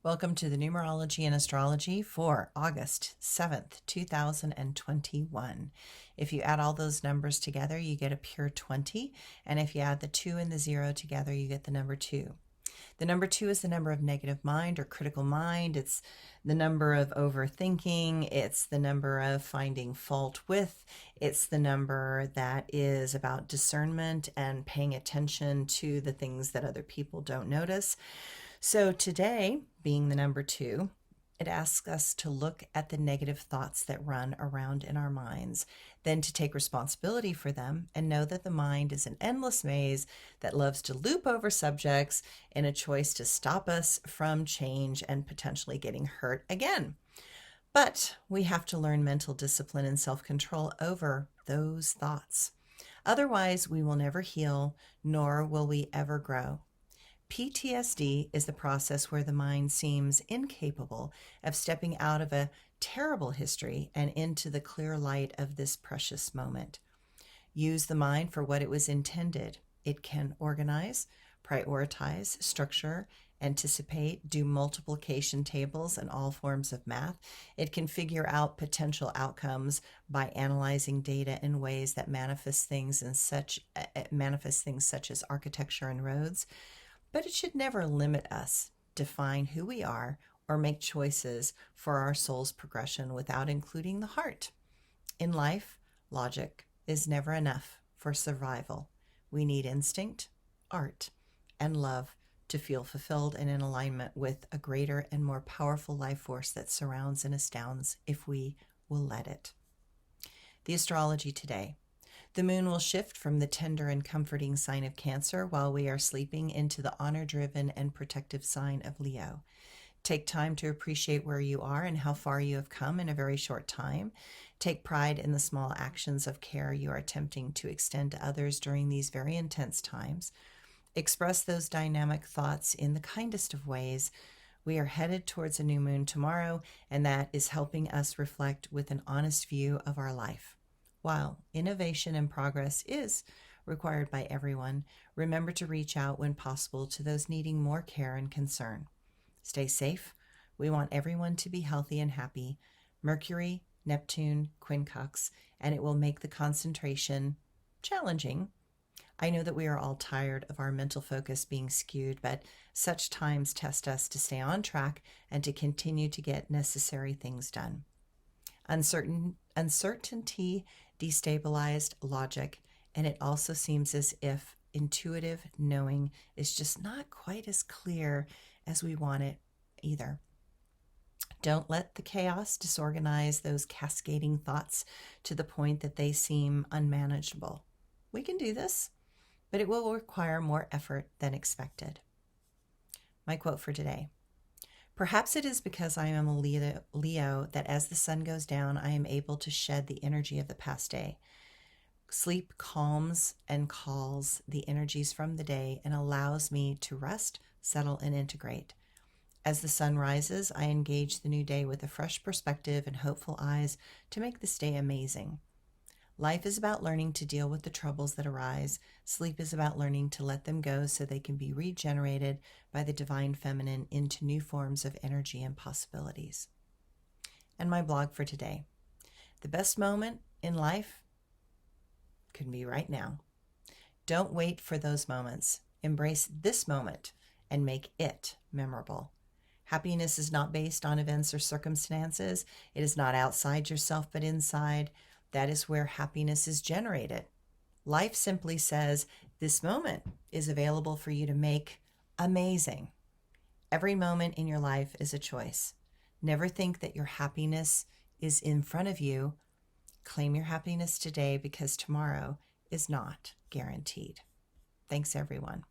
Welcome to the Numerology and Astrology for August 7th, 2021. If you add all those numbers together, you get a pure 20. And if you add the 2 and the 0 together, you get the number 2. The number 2 is the number of negative mind or critical mind. It's the number of overthinking. It's the number of finding fault with. It's the number that is about discernment and paying attention to the things that other people don't notice. So today, being the number 2, it asks us to look at the negative thoughts that run around in our minds, then to take responsibility for them and know that the mind is an endless maze that loves to loop over subjects in a choice to stop us from change and potentially getting hurt again. But we have to learn mental discipline and self-control over those thoughts. Otherwise, we will never heal, nor will we ever grow. PTSD is the process where the mind seems incapable of stepping out of a terrible history and into the clear light of this precious moment. Use the mind for what it was intended. It can organize, prioritize, structure, anticipate, do multiplication tables and all forms of math. It can figure out potential outcomes by analyzing data in ways that manifest things such as architecture and roads. But it should never limit us, define who we are, or make choices for our soul's progression without including the heart. In life, logic is never enough for survival. We need instinct, art, and love to feel fulfilled and in alignment with a greater and more powerful life force that surrounds and astounds if we will let it. The astrology today. The moon will shift from the tender and comforting sign of Cancer while we are sleeping into the honor-driven and protective sign of Leo. Take time to appreciate where you are and how far you have come in a very short time. Take pride in the small actions of care you are attempting to extend to others during these very intense times. Express those dynamic thoughts in the kindest of ways. We are headed towards a new moon tomorrow, and that is helping us reflect with an honest view of our life. While innovation and progress is required by everyone, remember to reach out when possible to those needing more care and concern. Stay safe. We want everyone to be healthy and happy. Mercury, Neptune, quincunx, and it will make the concentration challenging. I know that we are all tired of our mental focus being skewed, but such times test us to stay on track and to continue to get necessary things done. Uncertainty destabilized logic, and it also seems as if intuitive knowing is just not quite as clear as we want it either. Don't let the chaos disorganize those cascading thoughts to the point that they seem unmanageable. We can do this, but it will require more effort than expected. My quote for today. Perhaps it is because I am a Leo that as the sun goes down, I am able to shed the energy of the past day. Sleep calms and calls the energies from the day and allows me to rest, settle, and integrate. As the sun rises, I engage the new day with a fresh perspective and hopeful eyes to make this day amazing. Life is about learning to deal with the troubles that arise. Sleep is about learning to let them go so they can be regenerated by the divine feminine into new forms of energy and possibilities. And my blog for today. The best moment in life can be right now. Don't wait for those moments. Embrace this moment and make it memorable. Happiness is not based on events or circumstances. It is not outside yourself, but inside. That is where happiness is generated. Life simply says, this moment is available for you to make amazing. Every moment in your life is a choice. Never think that your happiness is in front of you. Claim your happiness today because tomorrow is not guaranteed. Thanks, everyone.